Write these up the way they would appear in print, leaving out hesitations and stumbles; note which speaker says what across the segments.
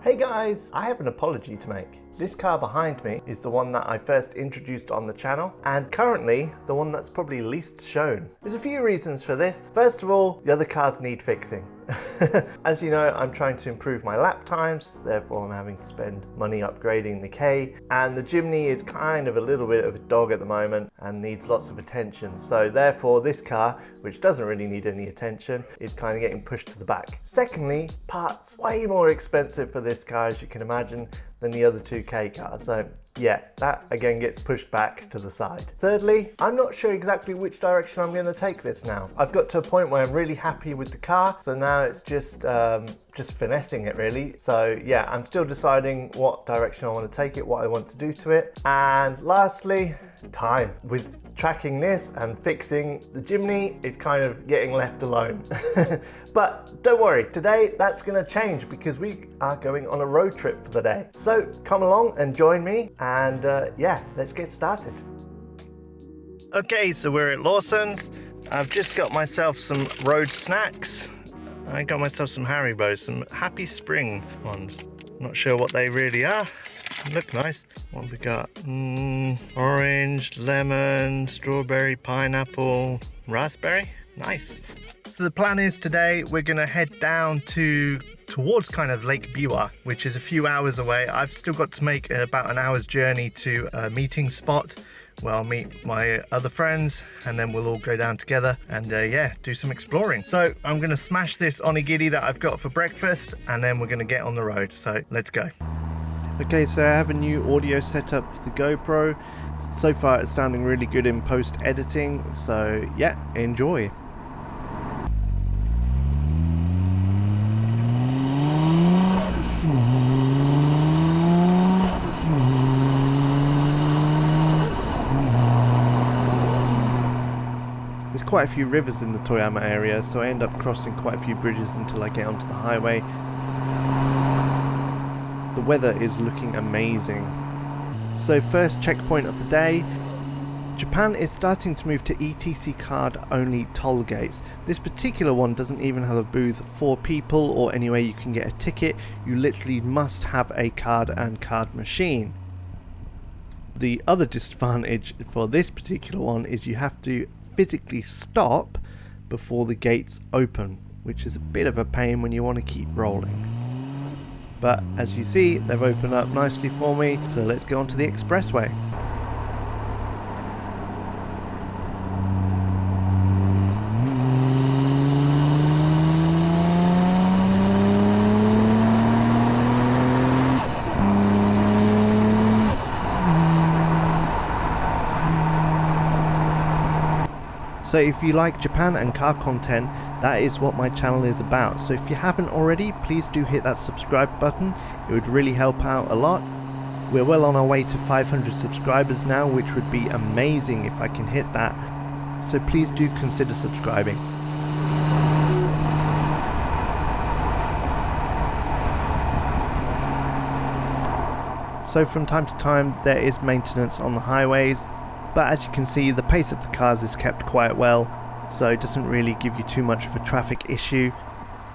Speaker 1: Hey guys, I have an apology to make. This car behind me is the one that I first introduced on the channel, and currently the one that's probably least shown. There's a few reasons for this. First of all, the other cars need fixing. As you know, I'm trying to improve my lap times, therefore I'm having to spend money upgrading the K, and the Jimny is kind of a little bit of a dog at the moment and needs lots of attention. So therefore this car, which doesn't really need any attention, is kind of getting pushed to the back. Secondly, parts way more expensive for this car, as you can imagine, than the other two K cars. So yeah, that again gets pushed back to the side. Thirdly, I'm not sure exactly which direction I'm going to take this now. I've got to a point where I'm really happy with the car, so now it's just finessing it really. So yeah, I'm still deciding what direction I want to take it, what I want to do to it. And lastly, time. With tracking this and fixing the Jimny, it's kind of getting left alone. But don't worry, today that's going to change because we are going on a road trip for the day. So come along and join me, and yeah, let's get started. Okay, so we're at Lawson's. I've just got myself some road snacks. I got myself some Haribo, some Happy Spring ones. Not sure what they really are. Look nice. What have we got? Orange, lemon, strawberry, pineapple, raspberry. Nice. So the plan is today we're gonna head down towards kind of Lake Biwa, which is a few hours away. I've still got to make about an hour's journey to a meeting spot where I'll meet my other friends, and then we'll all go down together and yeah, do some exploring. So I'm gonna smash this onigiri that I've got for breakfast, and then we're gonna get on the road. So let's go. Okay, so I have a new audio setup for the GoPro. So far it's sounding really good in post editing, so yeah, enjoy. There's quite a few rivers in the Toyama area, so I end up crossing quite a few bridges until I get onto the highway. The weather is looking amazing. So first checkpoint of the day, Japan is starting to move to ETC card only toll gates. This particular one doesn't even have a booth for people or any way you can get a ticket. You literally must have a card and card machine. The other disadvantage for this particular one is you have to physically stop before the gates open, which is a bit of a pain when you want to keep rolling. But as you see, they've opened up nicely for me, so let's go onto the expressway. So if you like Japan and car content, that is what my channel is about. So if you haven't already, please do hit that subscribe button. It would really help out a lot. We're well on our way to 500 subscribers now, which would be amazing if I can hit that. So please do consider subscribing. So from time to time there is maintenance on the highways, but as you can see the pace of the cars is kept quite well, so it doesn't really give you too much of a traffic issue.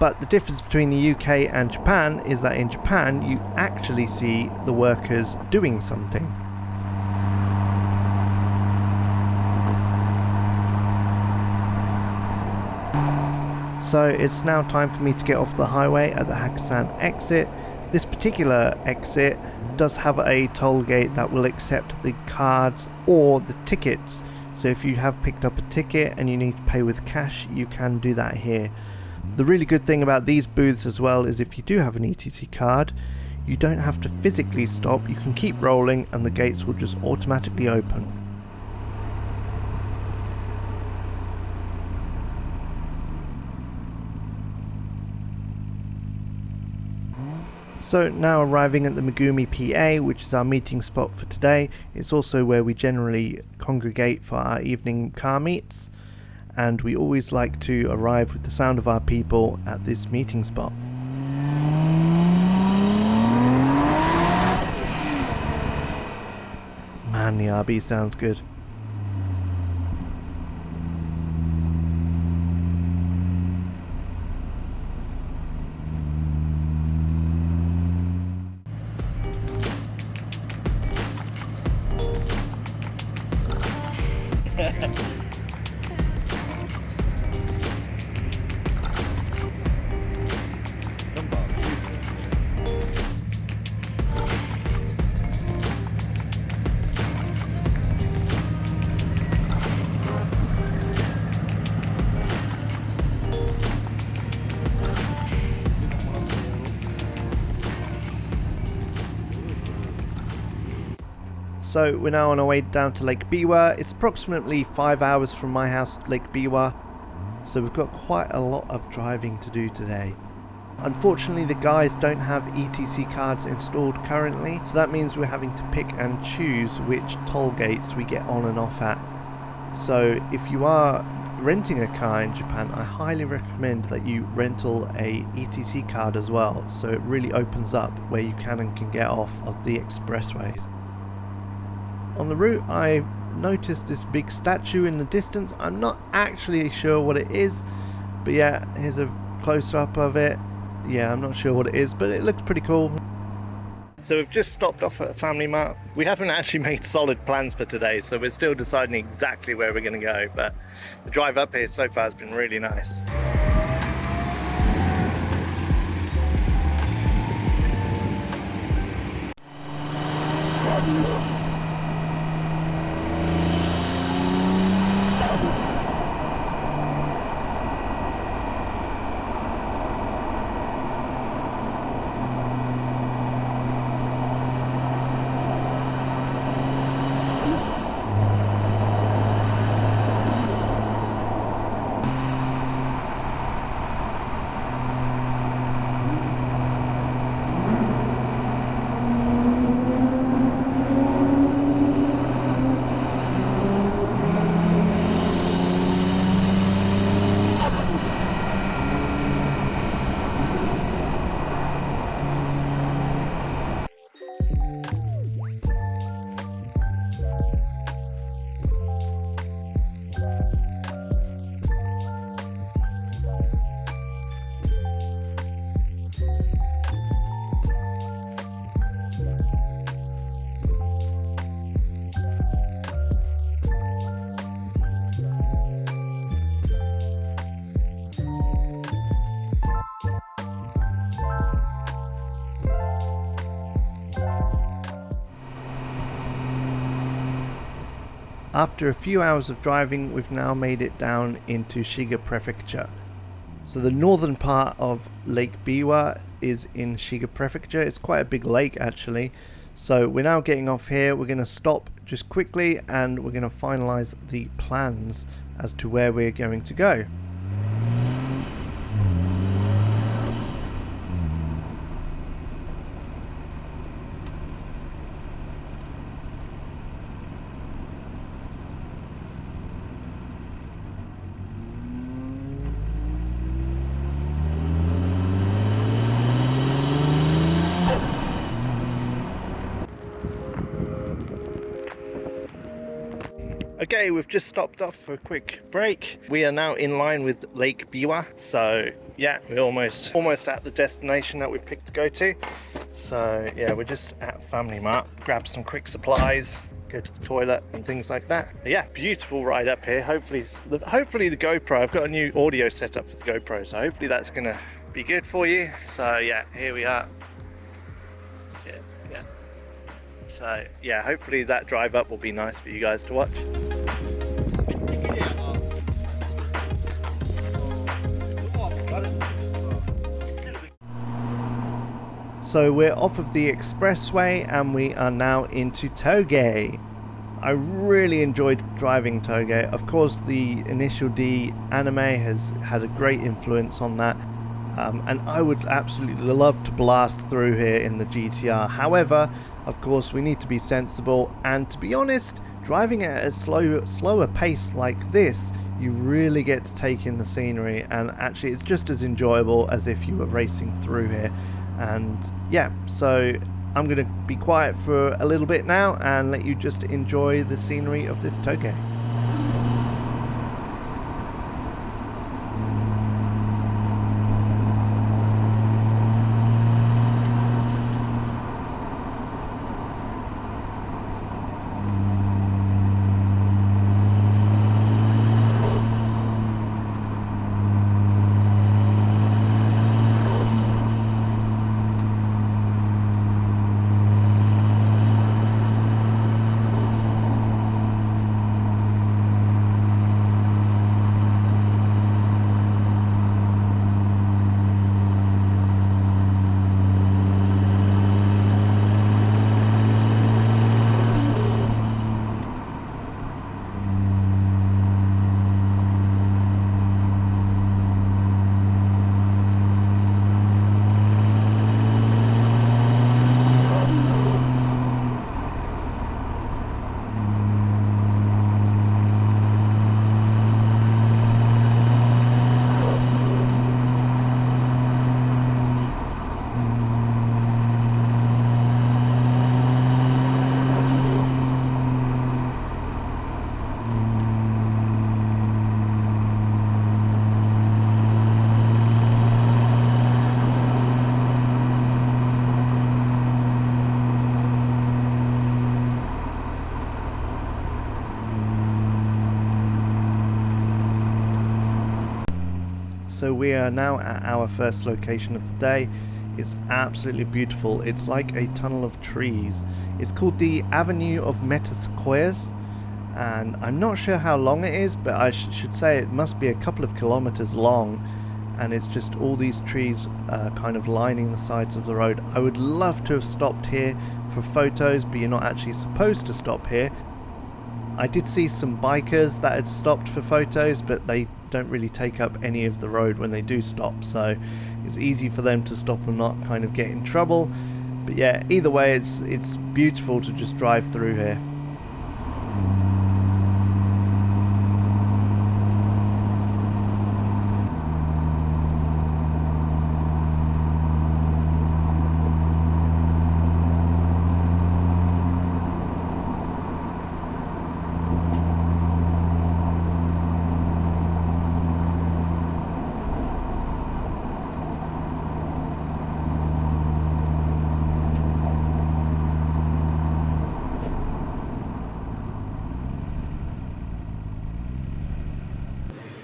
Speaker 1: But the difference between the UK and Japan is that in Japan you actually see the workers doing something. So it's now time for me to get off the highway at the Hakusan exit. This particular exit does have a toll gate that will accept the cards or the tickets. So if you have picked up a ticket and you need to pay with cash, you can do that here. The really good thing about these booths as well is if you do have an ETC card, you don't have to physically stop, you can keep rolling and the gates will just automatically open. So now arriving at the Megumi PA, which is our meeting spot for today. It's also where we generally congregate for our evening car meets, and we always like to arrive with the sound of our people at this meeting spot. Man, the RB sounds good. So we're now on our way down to Lake Biwa. It's approximately 5 hours from my house to Lake Biwa, so we've got quite a lot of driving to do today. Unfortunately, the guys don't have ETC cards installed currently, so that means we're having to pick and choose which toll gates we get on and off at. So if you are renting a car in Japan, I highly recommend that you rental a ETC card as well, so it really opens up where you can and can get off of the expressways. On the route, I noticed this big statue in the distance. I'm not actually sure what it is, but yeah, here's a close-up of it. Yeah, I'm not sure what it is, but it looks pretty cool. So we've just stopped off at a Family Mart. We haven't actually made solid plans for today, so we're still deciding exactly where we're going to go, but the drive up here so far has been really nice. After a few hours of driving, we've now made it down into Shiga Prefecture. So the northern part of Lake Biwa is in Shiga Prefecture. It's quite a big lake actually. So we're now getting off here. We're going to stop just quickly and we're going to finalize the plans as to where we're going to go. Okay, we've just stopped off for a quick break. We are now in line with Lake Biwa, so yeah, we're almost at the destination that we've picked to go to. So yeah, we're just at Family Mart, grab some quick supplies, go to the toilet and things like that. But yeah, beautiful ride up here. Hopefully the GoPro, I've got a new audio setup for the GoPro, so hopefully that's gonna be good for you. So yeah, here we are. That's it. Yeah. So yeah, hopefully that drive up will be nice for you guys to watch. So we're off of the expressway and we are now into Toge. I really enjoyed driving Toge. Of course, the Initial D anime has had a great influence on that. And I would absolutely love to blast through here in the GTR. However, of course, we need to be sensible, and to be honest, driving at a slower pace like this, you really get to take in the scenery, and actually it's just as enjoyable as if you were racing through here. And yeah, so I'm going to be quiet for a little bit now and let you just enjoy the scenery of this Toge. so we are now at our first location of the day. It's absolutely beautiful. It's like a tunnel of trees. It's called the Avenue of Metasequoias, and I'm not sure how long it is, but I should say it must be a couple of kilometers long, and it's just all these trees kind of lining the sides of the road. I would love to have stopped here for photos, but you're not actually supposed to stop here. I did see some bikers that had stopped for photos, but they don't really take up any of the road when they do stop, so it's easy for them to stop and not kind of get in trouble. But yeah, either way, it's beautiful to just drive through here.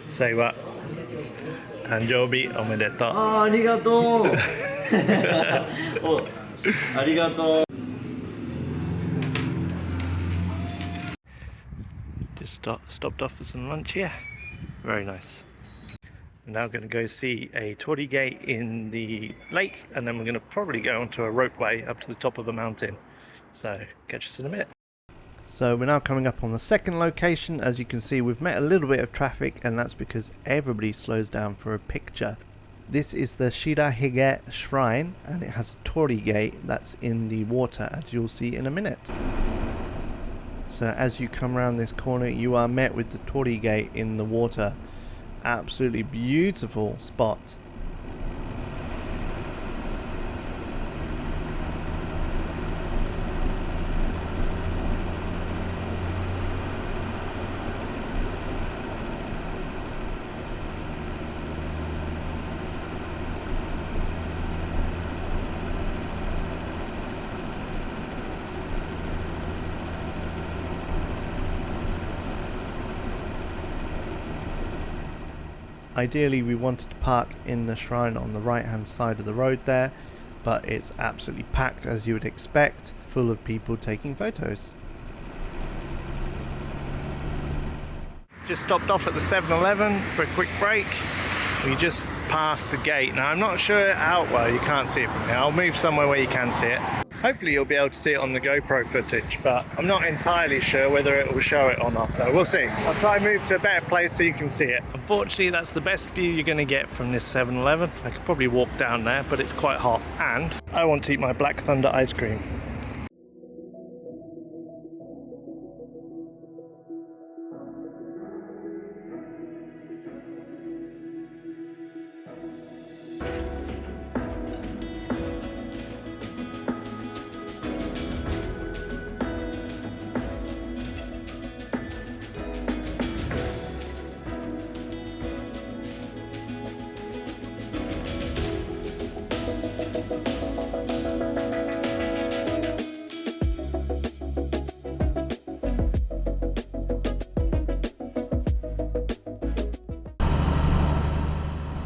Speaker 1: Say what? 誕生日おめでとう。
Speaker 2: ありがとう。お、ありがとう。
Speaker 1: Just stopped off for some lunch here. Very nice. We're now going to go see a torii gate in the lake, and then we're going to probably go onto a ropeway up to the top of the mountain. So catch us in a minute. So we're now coming up on the second location. As you can see, we've met a little bit of traffic, and that's because everybody slows down for a picture. This is the Shirahige Shrine, and it has a torii gate that's in the water, as you'll see in a minute. So as you come around this corner, you are met with the torii gate in the water. Absolutely beautiful spot. Ideally, we wanted to park in the shrine on the right hand side of the road there, but it's absolutely packed, as you would expect, full of people taking photos. Just stopped off at the 7-Eleven for a quick break. We just passed the gate. Now I'm not sure how well, you can't see it from here. I'll move somewhere where you can see it. Hopefully you'll be able to see it on the GoPro footage, but I'm not entirely sure whether it will show it or not, though. We'll see. I'll try and move to a better place so you can see it. Unfortunately, that's the best view you're going to get from this 7-Eleven. I could probably walk down there, but it's quite hot, and I want to eat my Black Thunder ice cream.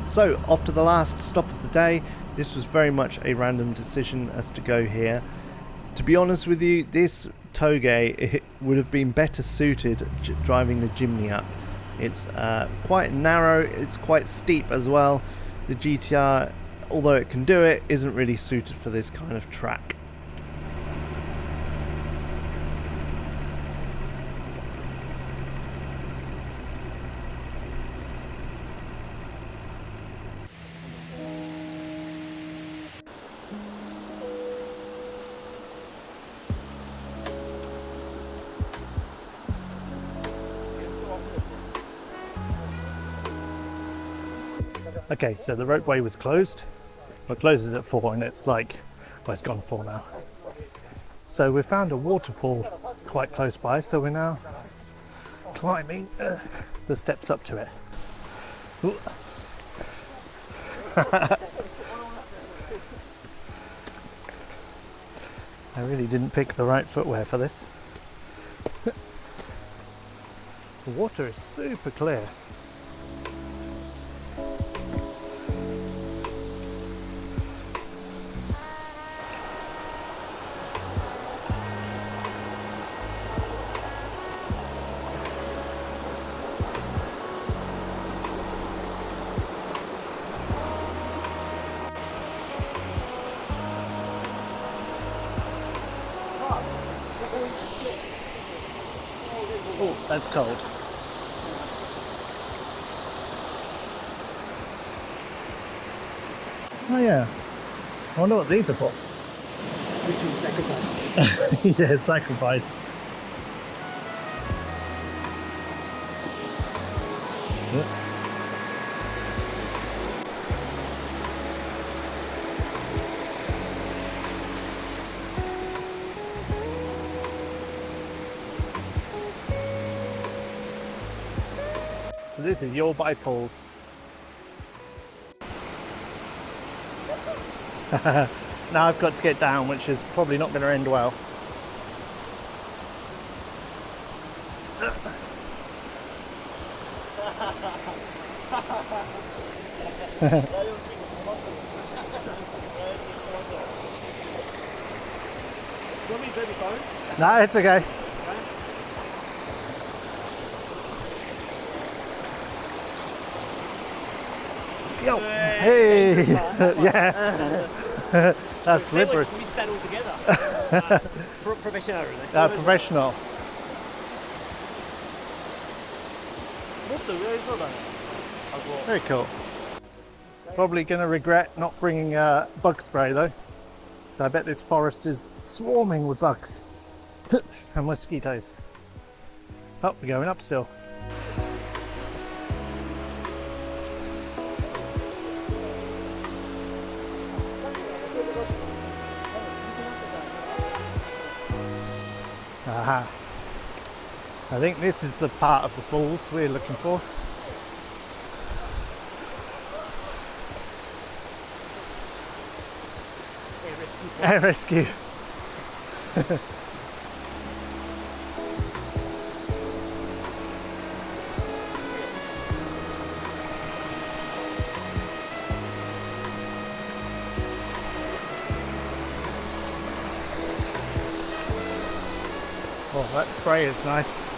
Speaker 1: So, after the last stop of the day, this was very much a random decision as to go here. To be honest with you, this toge would have been better suited driving the Jimny up. It's quite narrow, it's quite steep as well. The GTR, although it can do it, isn't really suited for this kind of track. Okay, so the roadway was closed. Well, it closes at 4 and it's like, well, it's gone 4 now. So we found a waterfall quite close by, so we're now climbing the steps up to it. I really didn't pick the right footwear for this. The water is super clear. Oh, that's cold. Oh yeah. I wonder what these are for.
Speaker 2: Sacrifice.
Speaker 1: Yeah, sacrifice. Yep. So this is your bipoles. Now I've got to get down, which is probably not going to end well.
Speaker 2: Do you want me to grab your phone?
Speaker 1: No, it's okay. Yo, hey, yeah, that's slippery.
Speaker 2: We stand all together. Professional, really.
Speaker 1: Professional. Very cool. Probably going to regret not bringing bug spray though. So I bet this forest is swarming with bugs and mosquitoes. Oh, we're going up still. Aha. I think this is the part of the falls we're looking for. Air rescue. Oh, that spray is nice.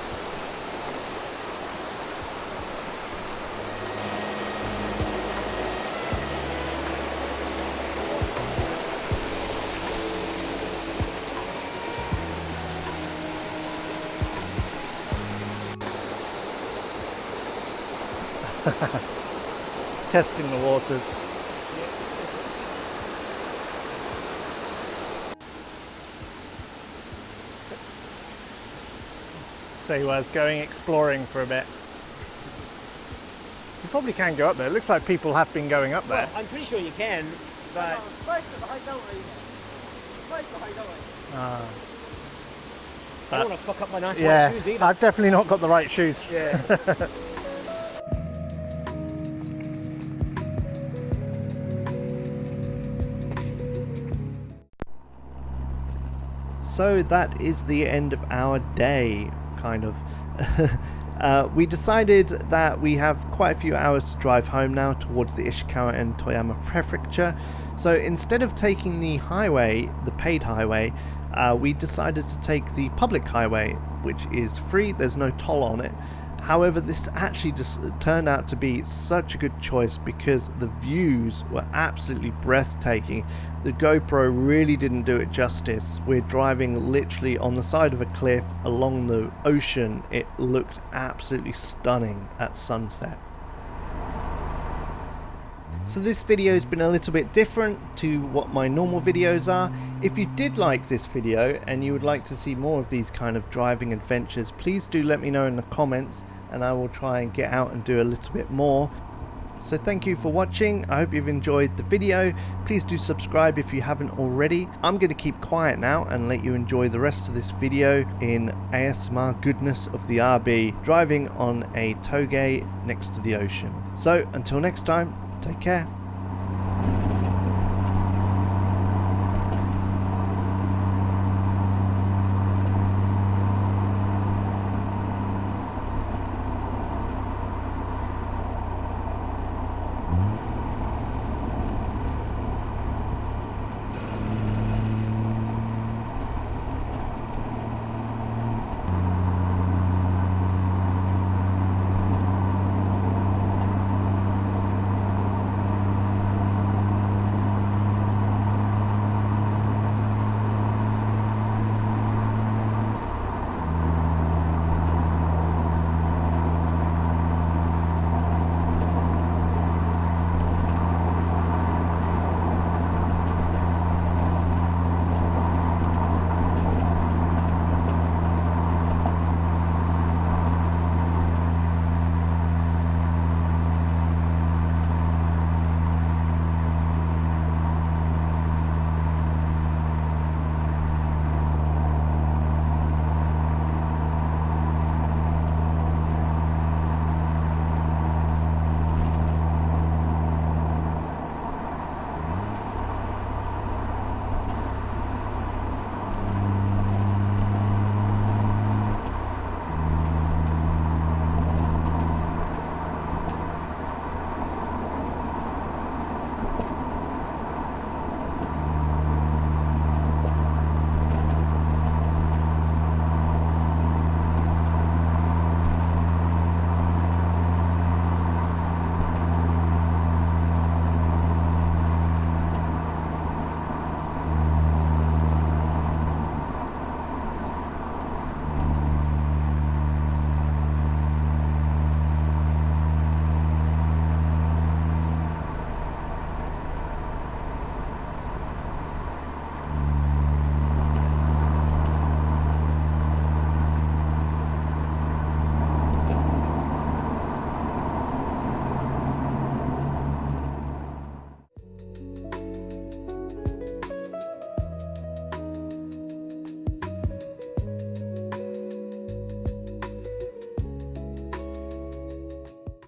Speaker 1: Testing the waters. So I was going exploring for a bit. You probably can go up there. It looks like people have been going up there.
Speaker 2: Well, I'm pretty sure you can, but... I don't want to fuck up my nice white shoes either.
Speaker 1: I've definitely not got the right shoes.
Speaker 2: Yeah.
Speaker 1: So that is the end of our day, kind of. We decided that we have quite a few hours to drive home now towards the Ishikawa and Toyama Prefecture. So instead of taking the highway, the paid highway, we decided to take the public highway, which is free, there's no toll on it. However, this actually just turned out to be such a good choice because the views were absolutely breathtaking. The GoPro really didn't do it justice. We're driving literally on the side of a cliff along the ocean. It looked absolutely stunning at sunset. So this video has been a little bit different to what my normal videos are. If you did like this video and you would like to see more of these kind of driving adventures, please do let me know in the comments and I will try and get out and do a little bit more. So thank you for watching. I hope you've enjoyed the video. Please do subscribe if you haven't already. I'm going to keep quiet now and let you enjoy the rest of this video in ASMR goodness of the RB, driving on a toge next to the ocean. So until next time, take care.